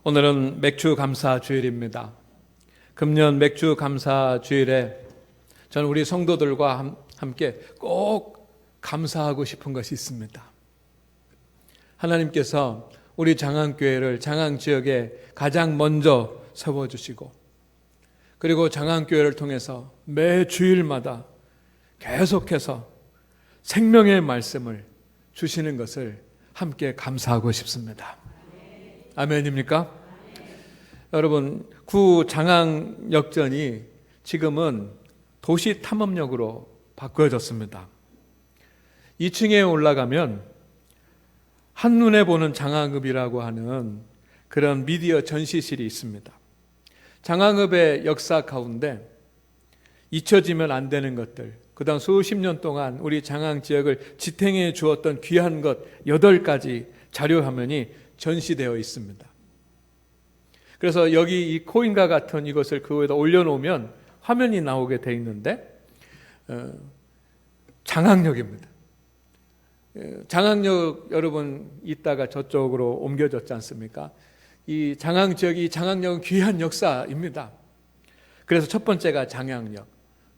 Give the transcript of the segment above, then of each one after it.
오늘은 맥주 감사 주일입니다. 금년 맥주 감사 주일에 저는 우리 성도들과 함께 꼭 감사하고 싶은 것이 있습니다. 하나님께서 우리 장항교회를 장항지역에 가장 먼저 세워주시고, 그리고 장항교회를 통해서 매 주일마다 계속해서 생명의 말씀을 주시는 것을 함께 감사하고 싶습니다. 아멘입니까? 여러분, 구 장항역전이 지금은 도시 탐험역으로 바꿔졌습니다. 2층에 올라가면 한눈에 보는 장항읍이라고 하는 그런 미디어 전시실이 있습니다. 장항읍의 역사 가운데 잊혀지면 안 되는 것들, 그다음 수십 년 동안 우리 장항 지역을 지탱해 주었던 귀한 것 8가지 자료 화면이 전시되어 있습니다. 그래서 여기 이 코인과 같은 이것을 그 위에다 올려놓으면 화면이 나오게 되어 있는데, 장항역입니다. 장항역 여러분 이따가 저쪽으로 옮겨졌지 않습니까? 이 장항 지역이 장항역은 귀한 역사입니다. 그래서 첫 번째가 장항역,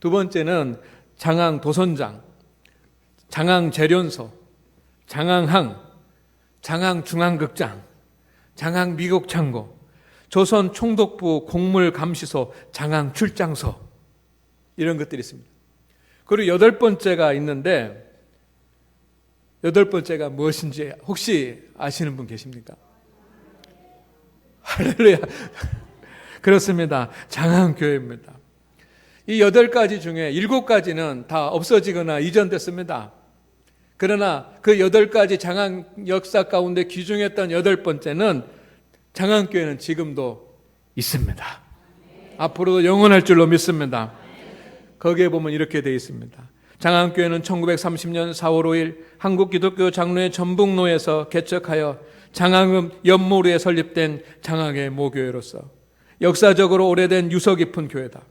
두 번째는 장항 도선장, 장항 재련소, 장항항, 장항 중앙극장, 장항 미국창고, 조선 총독부 곡물감시소, 장항 출장소, 이런 것들이 있습니다. 그리고 8번째가 있는데, 8번째가 무엇인지 혹시 아시는 분 계십니까? 할렐루야. 그렇습니다. 장항교회입니다. 이 8가지 중에 7가지는 다 없어지거나 이전됐습니다. 그러나 그 8가지 장항 역사 가운데 귀중했던 8번째는 장항교회는 지금도 있습니다. 앞으로도 영원할 줄로 믿습니다. 거기에 보면 이렇게 되어 있습니다. 장항교회는 1930년 4월 5일 한국기독교 장로회 전북로에서 개척하여 장항읍 연모루에 설립된 장항의 모교회로서 역사적으로 오래된 유서 깊은 교회다.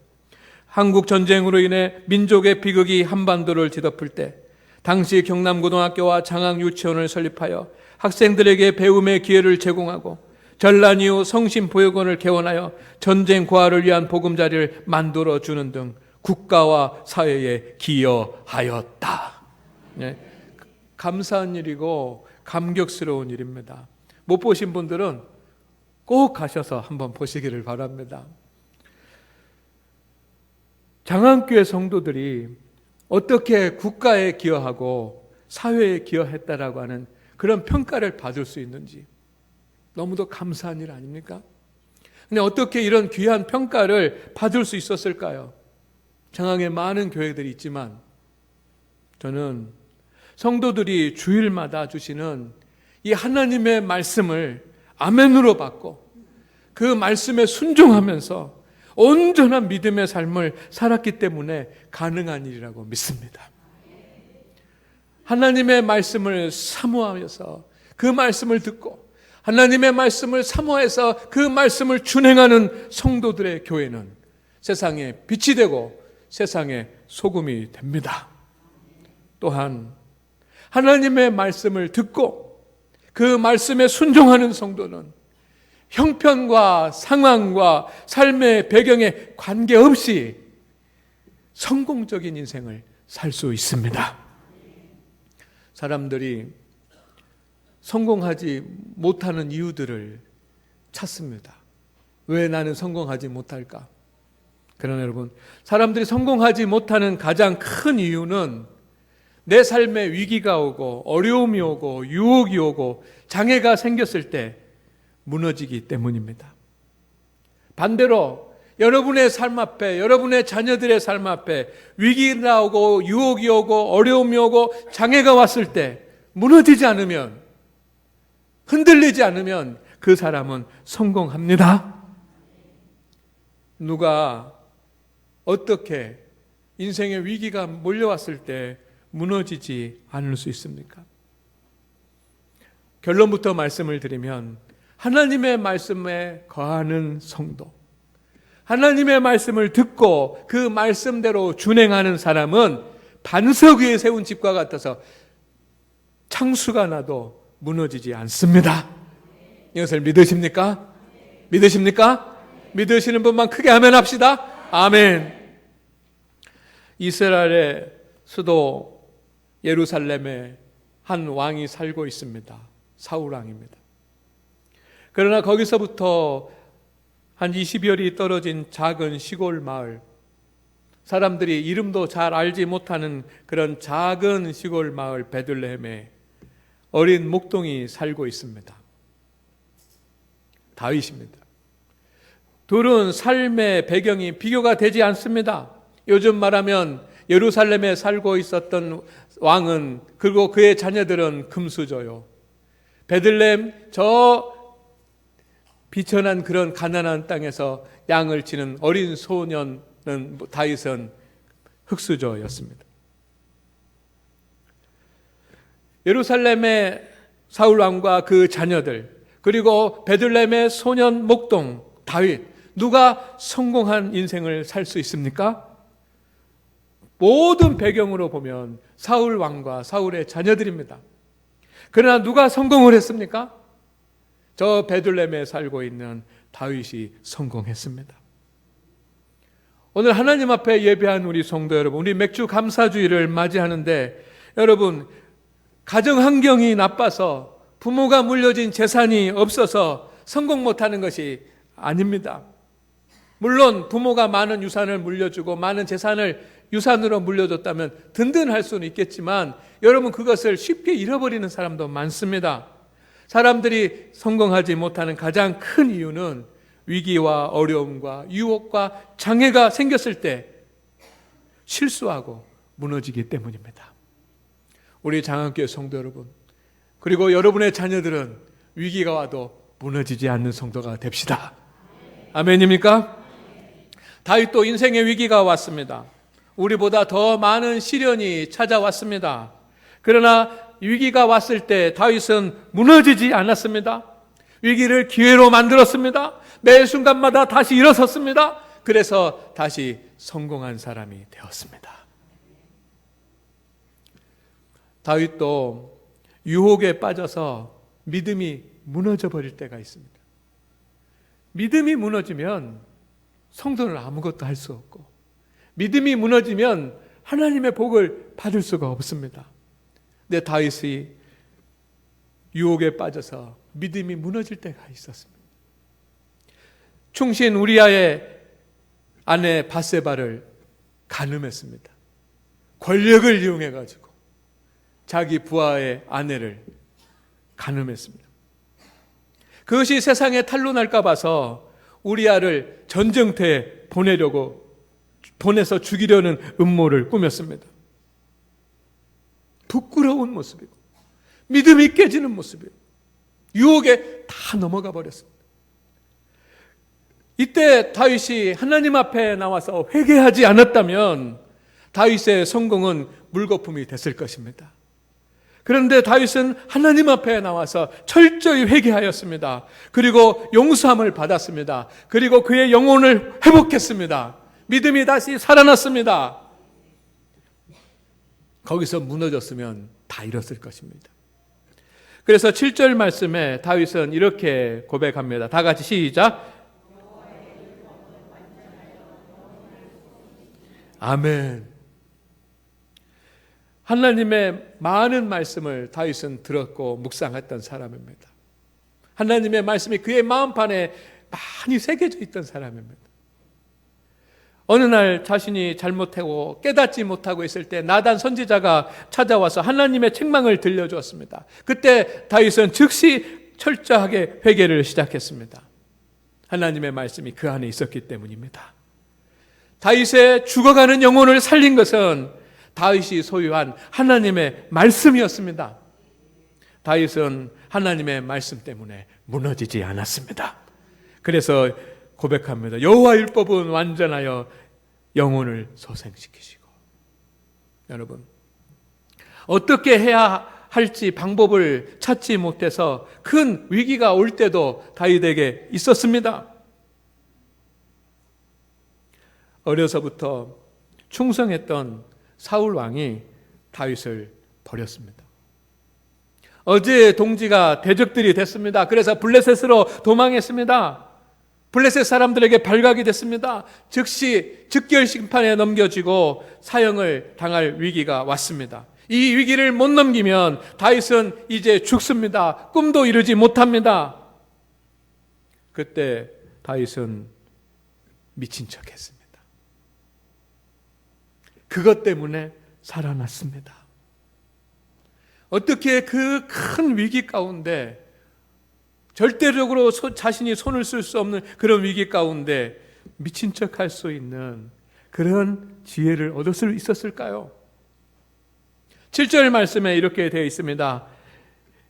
한국 전쟁으로 인해 민족의 비극이 한반도를 뒤덮을 때 당시 경남고등학교와 장항유치원을 설립하여 학생들에게 배움의 기회를 제공하고 전란 이후 성심보육원을 개원하여 전쟁 고아를 위한 보금자리를 만들어주는 등 국가와 사회에 기여하였다. 네. 감사한 일이고 감격스러운 일입니다. 못 보신 분들은 꼭 가셔서 한번 보시기를 바랍니다. 장항교회 성도들이 어떻게 국가에 기여하고 사회에 기여했다라고 하는 그런 평가를 받을 수 있는지 너무도 감사한 일 아닙니까? 근데 어떻게 이런 귀한 평가를 받을 수 있었을까요? 장항에 많은 교회들이 있지만 저는 성도들이 주일마다 주시는 이 하나님의 말씀을 아멘으로 받고 그 말씀에 순종하면서 온전한 믿음의 삶을 살았기 때문에 가능한 일이라고 믿습니다. 하나님의 말씀을 사모하면서 그 말씀을 듣고 하나님의 말씀을 사모해서 그 말씀을 준행하는 성도들의 교회는 세상에 빛이 되고 세상에 소금이 됩니다. 또한 하나님의 말씀을 듣고 그 말씀에 순종하는 성도는 형편과 상황과 삶의 배경에 관계없이 성공적인 인생을 살 수 있습니다. 사람들이 성공하지 못하는 이유들을 찾습니다. 왜 나는 성공하지 못할까? 그러나 여러분, 사람들이 성공하지 못하는 가장 큰 이유는 내 삶에 위기가 오고 어려움이 오고 유혹이 오고 장애가 생겼을 때 무너지기 때문입니다. 반대로 여러분의 삶 앞에, 여러분의 자녀들의 삶 앞에 위기가 오고 유혹이 오고 어려움이 오고 장애가 왔을 때 무너지지 않으면, 흔들리지 않으면 그 사람은 성공합니다. 누가 어떻게 인생의 위기가 몰려왔을 때 무너지지 않을 수 있습니까? 결론부터 말씀을 드리면 하나님의 말씀에 거하는 성도, 하나님의 말씀을 듣고 그 말씀대로 준행하는 사람은 반석 위에 세운 집과 같아서 창수가 나도 무너지지 않습니다. 이것을 믿으십니까? 믿으십니까? 믿으시는 분만 크게 아멘 합시다. 아멘. 이스라엘의 수도 예루살렘에 한 왕이 살고 있습니다. 사울 왕입니다. 그러나 거기서부터 한 20여리 떨어진 작은 시골 마을, 사람들이 이름도 잘 알지 못하는 그런 작은 시골 마을 베들레헴에 어린 목동이 살고 있습니다. 다윗입니다. 둘은 삶의 배경이 비교가 되지 않습니다. 요즘 말하면 예루살렘에 살고 있었던 왕은, 그리고 그의 자녀들은 금수저요. 베들레헴 저 비천한 그런 가난한 땅에서 양을 치는 어린 소년은, 다윗은 흙수저였습니다. 예루살렘의 사울 왕과 그 자녀들, 그리고 베들레헴의 소년 목동 다윗, 누가 성공한 인생을 살 수 있습니까? 모든 배경으로 보면 사울 왕과 사울의 자녀들입니다. 그러나 누가 성공을 했습니까? 저 베들레헴에 살고 있는 다윗이 성공했습니다. 오늘 하나님 앞에 예배한 우리 성도 여러분, 우리 맥주 감사주의를 맞이하는데, 여러분, 가정 환경이 나빠서 부모가 물려진 재산이 없어서 성공 못하는 것이 아닙니다. 물론 부모가 많은 유산을 물려주고 많은 재산을 유산으로 물려줬다면 든든할 수는 있겠지만, 여러분, 그것을 쉽게 잃어버리는 사람도 많습니다. 사람들이 성공하지 못하는 가장 큰 이유는 위기와 어려움과 유혹과 장애가 생겼을 때 실수하고 무너지기 때문입니다. 우리 장안교회 성도 여러분, 그리고 여러분의 자녀들은 위기가 와도 무너지지 않는 성도가 됩시다. 아멘입니까? 다윗도 인생의 위기가 왔습니다. 우리보다 더 많은 시련이 찾아왔습니다. 그러나 위기가 왔을 때 다윗은 무너지지 않았습니다. 위기를 기회로 만들었습니다. 매 순간마다 다시 일어섰습니다. 그래서 다시 성공한 사람이 되었습니다. 다윗도 유혹에 빠져서 믿음이 무너져 버릴 때가 있습니다. 믿음이 무너지면 성도는 아무것도 할 수 없고, 믿음이 무너지면 하나님의 복을 받을 수가 없습니다. 근데 다윗이 유혹에 빠져서 믿음이 무너질 때가 있었습니다. 충신 우리아의 아내 바세바를 간음했습니다. 권력을 이용해가지고 자기 부하의 아내를 간음했습니다. 그것이 세상에 탄로날까 봐서 우리아를 전쟁터에 보내서 죽이려는 음모를 꾸몄습니다. 부끄러운 모습이고 믿음이 깨지는 모습이고 유혹에 다 넘어가 버렸습니다. 이때 다윗이 하나님 앞에 나와서 회개하지 않았다면 다윗의 성공은 물거품이 됐을 것입니다. 그런데 다윗은 하나님 앞에 나와서 철저히 회개하였습니다. 그리고 용서함을 받았습니다. 그리고 그의 영혼을 회복했습니다. 믿음이 다시 살아났습니다. 거기서 무너졌으면 다 잃었을 것입니다. 그래서 7절 말씀에 다윗은 이렇게 고백합니다. 다 같이 시작. 아멘. 하나님의 많은 말씀을 다윗은 들었고 묵상했던 사람입니다. 하나님의 말씀이 그의 마음판에 많이 새겨져 있던 사람입니다. 어느 날 자신이 잘못하고 깨닫지 못하고 있을 때 나단 선지자가 찾아와서 하나님의 책망을 들려주었습니다. 그때 다윗은 즉시 철저하게 회개를 시작했습니다. 하나님의 말씀이 그 안에 있었기 때문입니다. 다윗의 죽어가는 영혼을 살린 것은 다윗이 소유한 하나님의 말씀이었습니다. 다윗은 하나님의 말씀 때문에 무너지지 않았습니다. 그래서 고백합니다. 여호와 율법은 완전하여 영혼을 소생시키시고. 여러분, 어떻게 해야 할지 방법을 찾지 못해서 큰 위기가 올 때도 다윗에게 있었습니다. 어려서부터 충성했던 사울 왕이 다윗을 버렸습니다. 어제의 동지가 대적들이 됐습니다. 그래서 블레셋으로 도망했습니다. 블레셋 사람들에게 발각이 됐습니다. 즉시 즉결 심판에 넘겨지고 사형을 당할 위기가 왔습니다. 이 위기를 못 넘기면 다윗은 이제 죽습니다. 꿈도 이루지 못합니다. 그때 다윗은 미친 척했습니다. 그것 때문에 살아났습니다. 어떻게 그 큰 위기 가운데, 절대적으로 자신이 손을 쓸 수 없는 그런 위기 가운데 미친 척할 수 있는 그런 지혜를 얻을 수 있었을까요? 7절 말씀에 이렇게 되어 있습니다.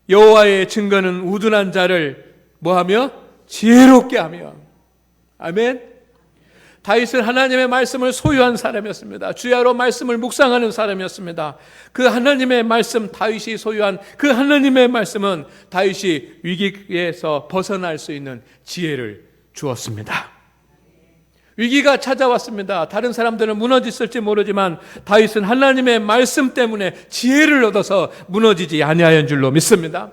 여호와의 증거는 우둔한 자를 뭐하며? 지혜롭게 하며. 아멘. 다윗은 하나님의 말씀을 소유한 사람이었습니다. 주야로 말씀을 묵상하는 사람이었습니다. 그 하나님의 말씀, 다윗이 소유한 그 하나님의 말씀은 다윗이 위기에서 벗어날 수 있는 지혜를 주었습니다. 위기가 찾아왔습니다. 다른 사람들은 무너졌을지 모르지만 다윗은 하나님의 말씀 때문에 지혜를 얻어서 무너지지 아니하였는 줄로 믿습니다.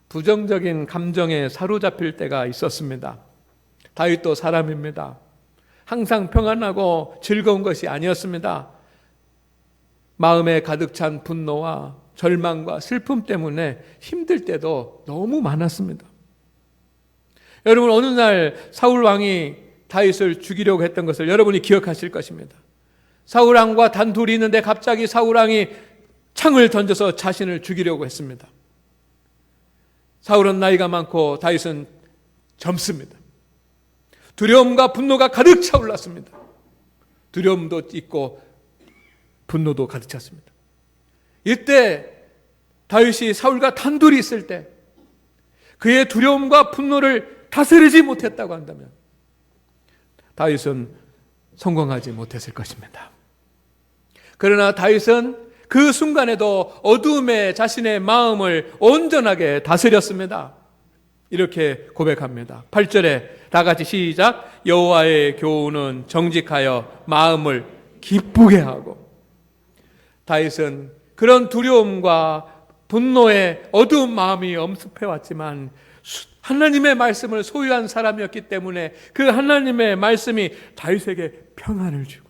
부정적인 감정에 사로잡힐 때가 있었습니다. 다윗도 사람입니다. 항상 평안하고 즐거운 것이 아니었습니다. 마음에 가득 찬 분노와 절망과 슬픔 때문에 힘들 때도 너무 많았습니다. 여러분, 어느 날 사울 왕이 다윗을 죽이려고 했던 것을 여러분이 기억하실 것입니다. 사울 왕과 단둘이 있는데 갑자기 사울 왕이 창을 던져서 자신을 죽이려고 했습니다. 사울은 나이가 많고 다윗은 젊습니다. 두려움과 분노가 가득 차올랐습니다. 두려움도 있고 분노도 가득 찼습니다. 이때 다윗이 사울과 단둘이 있을 때 그의 두려움과 분노를 다스리지 못했다고 한다면 다윗은 성공하지 못했을 것입니다. 그러나 다윗은 그 순간에도 어두움에 자신의 마음을 온전하게 다스렸습니다. 이렇게 고백합니다. 8절에 다 같이 시작. 여호와의 교훈은 정직하여 마음을 기쁘게 하고. 다윗은 그런 두려움과 분노에 어두운 마음이 엄습해 왔지만 하나님의 말씀을 소유한 사람이었기 때문에 그 하나님의 말씀이 다윗에게 평안을 주고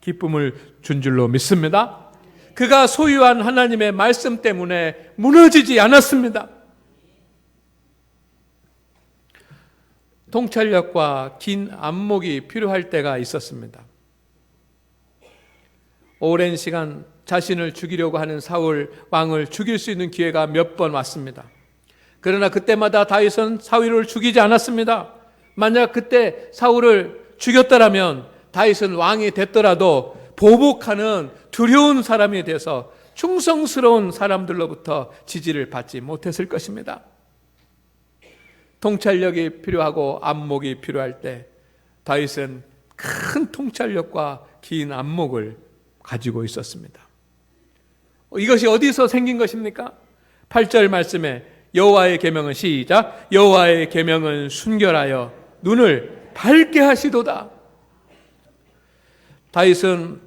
기쁨을 준 줄로 믿습니다. 그가 소유한 하나님의 말씀 때문에 무너지지 않았습니다. 통찰력과 긴 안목이 필요할 때가 있었습니다. 오랜 시간 자신을 죽이려고 하는 사울 왕을 죽일 수 있는 기회가 몇 번 왔습니다. 그러나 그때마다 다윗은 사울을 죽이지 않았습니다. 만약 그때 사울을 죽였더라면 다윗은 왕이 됐더라도 보복하는 두려운 사람이 돼서 충성스러운 사람들로부터 지지를 받지 못했을 것입니다. 통찰력이 필요하고 안목이 필요할 때 다윗은 큰 통찰력과 긴 안목을 가지고 있었습니다. 이것이 어디서 생긴 것입니까? 8절 말씀에 여호와의 계명은 시작. 여호와의 계명은 순결하여 눈을 밝게 하시도다. 다윗은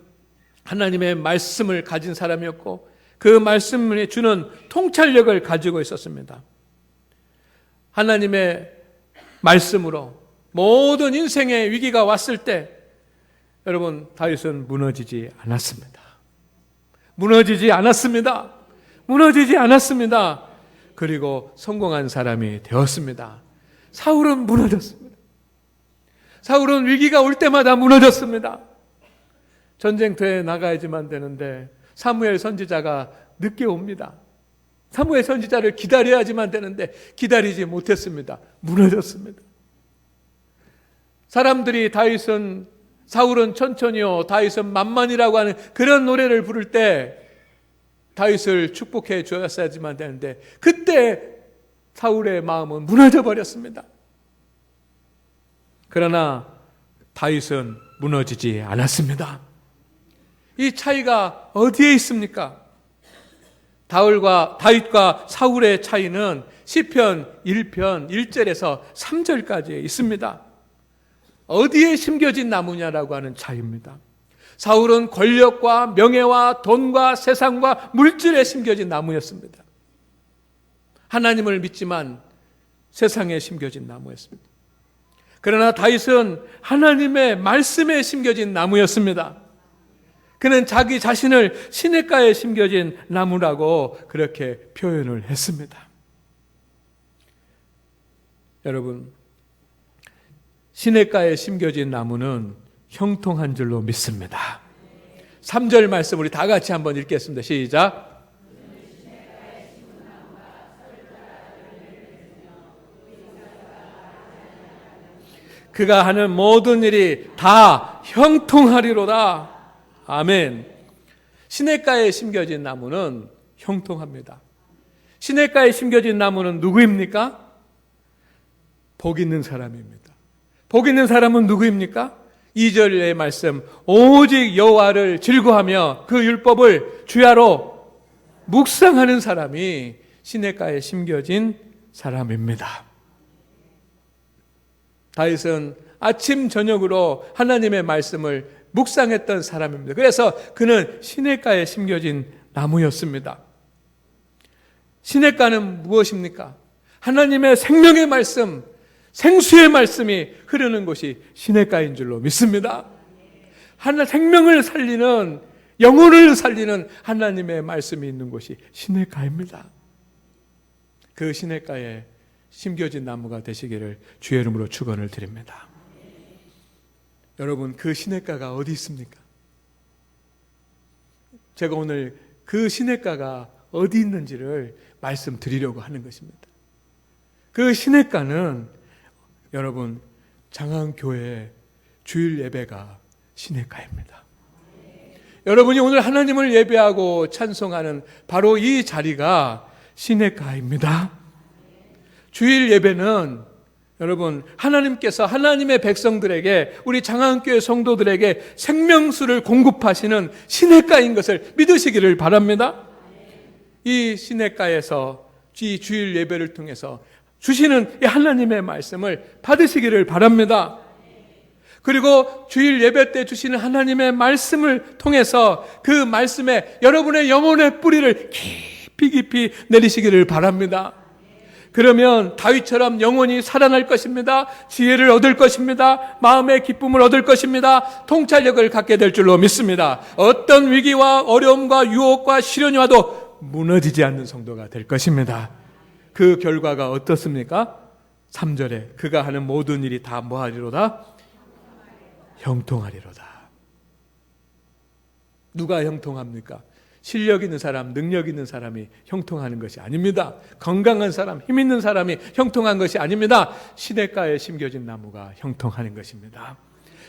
하나님의 말씀을 가진 사람이었고 그 말씀을 주는 통찰력을 가지고 있었습니다. 하나님의 말씀으로 모든 인생의 위기가 왔을 때 여러분 다윗은 무너지지 않았습니다. 무너지지 않았습니다. 무너지지 않았습니다. 그리고 성공한 사람이 되었습니다. 사울은 무너졌습니다. 사울은 위기가 올 때마다 무너졌습니다. 전쟁터에 나가야지만 되는데 사무엘 선지자가 늦게 옵니다. 사무엘 선지자를 기다려야지만 되는데 기다리지 못했습니다. 무너졌습니다. 사람들이 사울은 천천히요, 다윗은 만만이라고 하는 그런 노래를 부를 때 다윗을 축복해 주었어야지만 되는데 그때 사울의 마음은 무너져 버렸습니다. 그러나 다윗은 무너지지 않았습니다. 이 차이가 어디에 있습니까? 다윗과 사울의 차이는 시편 1편 1절에서 3절까지 있습니다. 어디에 심겨진 나무냐라고 하는 차이입니다. 사울은 권력과 명예와 돈과 세상과 물질에 심겨진 나무였습니다. 하나님을 믿지만 세상에 심겨진 나무였습니다. 그러나 다윗은 하나님의 말씀에 심겨진 나무였습니다. 그는 자기 자신을 시냇가에 심겨진 나무라고 그렇게 표현을 했습니다. 여러분, 시냇가에 심겨진 나무는 형통한 줄로 믿습니다. 3절 말씀 우리 다 같이 한번 읽겠습니다. 시작. 그가 하는 모든 일이 다 형통하리로다. 아멘. 시냇가에 심겨진 나무는 형통합니다. 시냇가에 심겨진 나무는 누구입니까? 복 있는 사람입니다. 복 있는 사람은 누구입니까? 2절의 말씀, 오직 여호와를 즐거워하며 그 율법을 주야로 묵상하는 사람이 시냇가에 심겨진 사람입니다. 다윗은 아침 저녁으로 하나님의 말씀을 묵상했던 사람입니다. 그래서 그는 시냇가에 심겨진 나무였습니다. 시냇가는 무엇입니까? 하나님의 생명의 말씀, 생수의 말씀이 흐르는 곳이 시냇가인 줄로 믿습니다. 생명을 살리는, 영혼을 살리는 하나님의 말씀이 있는 곳이 시냇가입니다. 그 시냇가에 심겨진 나무가 되시기를 주의 이름으로 축원을 드립니다. 여러분, 그 시냇가가 어디 있습니까? 제가 오늘 그 시냇가가 어디 있는지를 말씀드리려고 하는 것입니다. 그 시냇가는 여러분, 장안교회 주일 예배가 시냇가입니다. 여러분이 오늘 하나님을 예배하고 찬송하는 바로 이 자리가 시냇가입니다. 주일 예배는 여러분, 하나님께서 하나님의 백성들에게, 우리 장안교회 성도들에게 생명수를 공급하시는 시냇가인 것을 믿으시기를 바랍니다. 이 시냇가에서 이 주일 예배를 통해서 주시는 이 하나님의 말씀을 받으시기를 바랍니다. 그리고 주일 예배 때 주시는 하나님의 말씀을 통해서 그 말씀에 여러분의 영혼의 뿌리를 깊이 내리시기를 바랍니다. 그러면 다윗처럼 영혼이 살아날 것입니다. 지혜를 얻을 것입니다. 마음의 기쁨을 얻을 것입니다. 통찰력을 갖게 될 줄로 믿습니다. 어떤 위기와 어려움과 유혹과 시련이 와도 무너지지 않는 성도가 될 것입니다. 그 결과가 어떻습니까? 3절에 그가 하는 모든 일이 다 뭐하리로다? 형통하리로다. 누가 형통합니까? 실력 있는 사람, 능력 있는 사람이 형통하는 것이 아닙니다. 건강한 사람, 힘 있는 사람이 형통한 것이 아닙니다. 시냇가에 심겨진 나무가 형통하는 것입니다.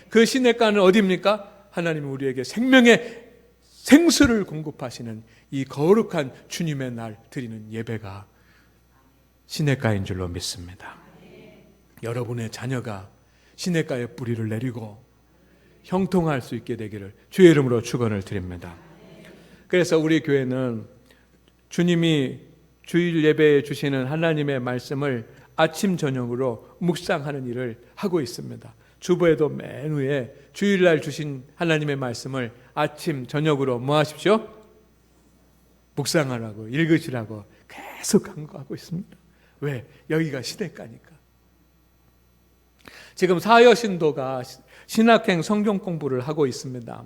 그 시냇가는 어디입니까? 하나님이 우리에게 생명의 생수를 공급하시는 이 거룩한 주님의 날 드리는 예배가 시냇가인 줄로 믿습니다. 여러분의 자녀가 시냇가에 뿌리를 내리고 형통할 수 있게 되기를 주의 이름으로 축원을 드립니다. 그래서 우리 교회는 주님이 주일 예배에 주시는 하나님의 말씀을 아침 저녁으로 묵상하는 일을 하고 있습니다. 주보에도 맨 위에 주일날 주신 하나님의 말씀을 아침 저녁으로 뭐 하십시오? 묵상하라고, 읽으시라고 계속 강구하고 있습니다. 왜? 여기가 시냇가니까. 지금 사여신도가 신학행 성경 공부를 하고 있습니다.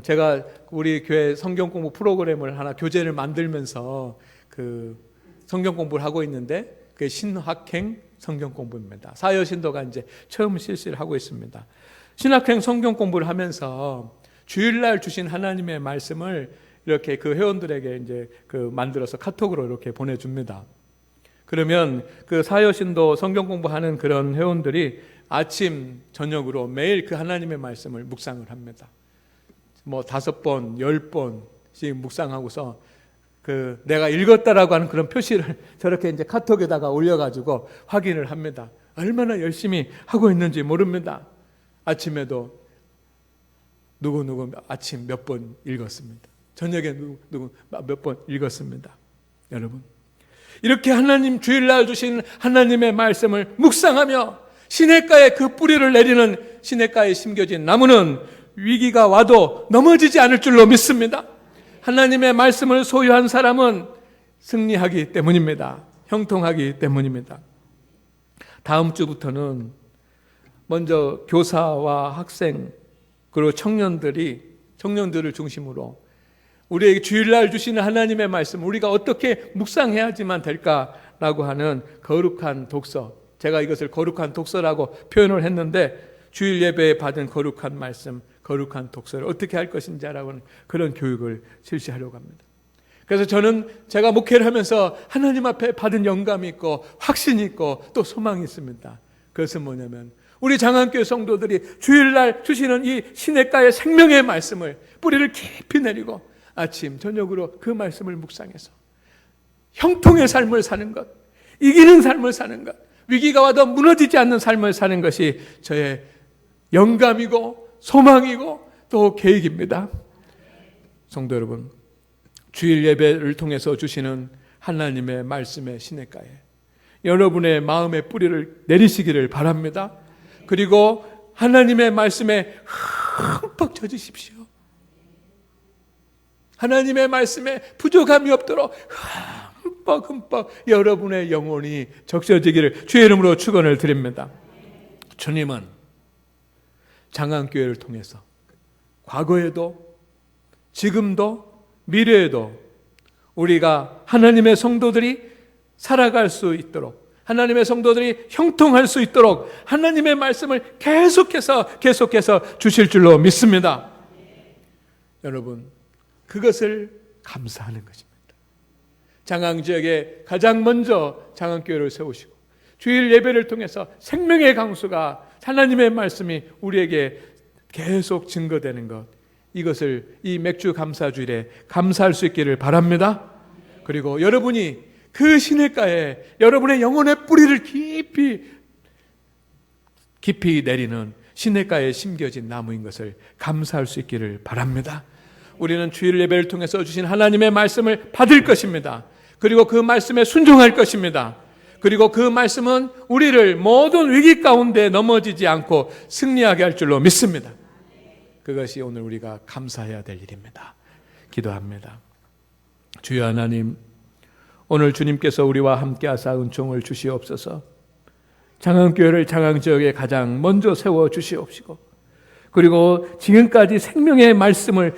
제가 우리 교회 성경 공부 프로그램을 하나 교재를 만들면서 그 성경 공부를 하고 있는데 그게 신학행 성경 공부입니다. 사여신도가 이제 처음 실시를 하고 있습니다. 신학행 성경 공부를 하면서 주일날 주신 하나님의 말씀을 이렇게 그 회원들에게 이제 그 만들어서 카톡으로 이렇게 보내줍니다. 그러면 그 사여신도 성경 공부하는 그런 회원들이 아침 저녁으로 매일 그 하나님의 말씀을 묵상을 합니다. 뭐 5번, 10번씩 묵상하고서 그 내가 읽었다라고 하는 그런 표시를 저렇게 이제 카톡에다가 올려가지고 확인을 합니다. 얼마나 열심히 하고 있는지 모릅니다. 아침에도 누구 아침 몇 번 읽었습니다. 저녁에 누구 몇 번 읽었습니다. 여러분, 이렇게 하나님 주일날 주신 하나님의 말씀을 묵상하며 시냇가에 그 뿌리를 내리는 시냇가에 심겨진 나무는 위기가 와도 넘어지지 않을 줄로 믿습니다. 하나님의 말씀을 소유한 사람은 승리하기 때문입니다. 형통하기 때문입니다. 다음 주부터는 먼저 교사와 학생 그리고 청년들을 중심으로 우리에게 주일날 주시는 하나님의 말씀, 우리가 어떻게 묵상해야지만 될까라고 하는 거룩한 독서, 제가 이것을 거룩한 독서라고 표현을 했는데, 주일 예배에 받은 거룩한 말씀, 거룩한 독서를 어떻게 할 것인지 알아보는 그런 교육을 실시하려고 합니다. 그래서 저는 제가 목회를 하면서 하나님 앞에 받은 영감이 있고 확신이 있고 또 소망이 있습니다. 그것은 뭐냐면 우리 장안교회 성도들이 주일날 주시는 이 시냇가의 생명의 말씀을 뿌리를 깊이 내리고 아침 저녁으로 그 말씀을 묵상해서 형통의 삶을 사는 것, 이기는 삶을 사는 것, 위기가 와도 무너지지 않는 삶을 사는 것이 저의 영감이고 소망이고 또 계획입니다. 성도 여러분, 주일 예배를 통해서 주시는 하나님의 말씀의 시냇가에 여러분의 마음의 뿌리를 내리시기를 바랍니다. 그리고 하나님의 말씀에 흠뻑 젖으십시오. 하나님의 말씀에 부족함이 없도록 흠뻑 여러분의 영혼이 적셔지기를 주의 이름으로 축원을 드립니다. 주님은 장안교회를 통해서 과거에도 지금도 미래에도 우리가 하나님의 성도들이 살아갈 수 있도록, 하나님의 성도들이 형통할 수 있도록 하나님의 말씀을 계속해서 주실 줄로 믿습니다. 여러분, 그것을 감사하는 것입니다. 장안지역에 가장 먼저 장안교회를 세우시고 주일 예배를 통해서 생명의 강수가 하나님의 말씀이 우리에게 계속 증거되는 것, 이것을 이 맥주 감사주일에 감사할 수 있기를 바랍니다. 그리고 여러분이 그 시냇가에 여러분의 영혼의 뿌리를 깊이 내리는 시냇가에 심겨진 나무인 것을 감사할 수 있기를 바랍니다. 우리는 주일 예배를 통해서 주신 하나님의 말씀을 받을 것입니다. 그리고 그 말씀에 순종할 것입니다. 그리고 그 말씀은 우리를 모든 위기 가운데 넘어지지 않고 승리하게 할 줄로 믿습니다. 그것이 오늘 우리가 감사해야 될 일입니다. 기도합니다. 주여 하나님, 오늘 주님께서 우리와 함께 하사 은총을 주시옵소서. 장안교회를 장안지역에 가장 먼저 세워 주시옵시고, 그리고 지금까지 생명의 말씀을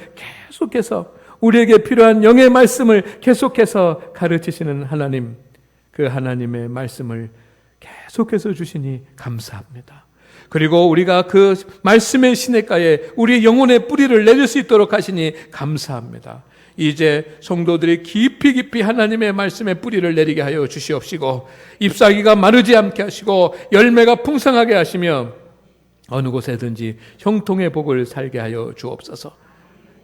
계속해서 우리에게 필요한 영의 말씀을 계속해서 가르치시는 하나님, 그 하나님의 말씀을 계속해서 주시니 감사합니다. 그리고 우리가 그 말씀의 시냇가에 우리의 영혼의 뿌리를 내릴 수 있도록 하시니 감사합니다. 이제 성도들이 깊이 하나님의 말씀의 뿌리를 내리게 하여 주시옵시고, 잎사귀가 마르지 않게 하시고 열매가 풍성하게 하시며 어느 곳에든지 형통의 복을 살게 하여 주옵소서.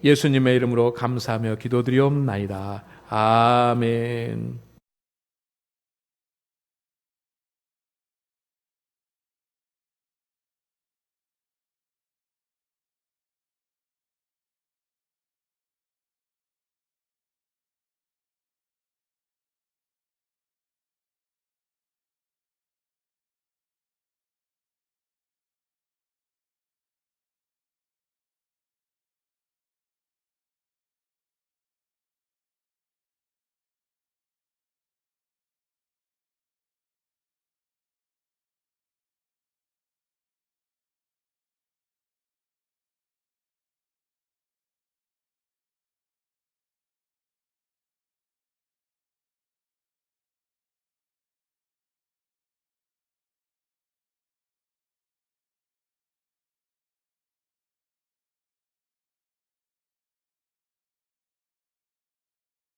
예수님의 이름으로 감사하며 기도드리옵나이다. 아멘.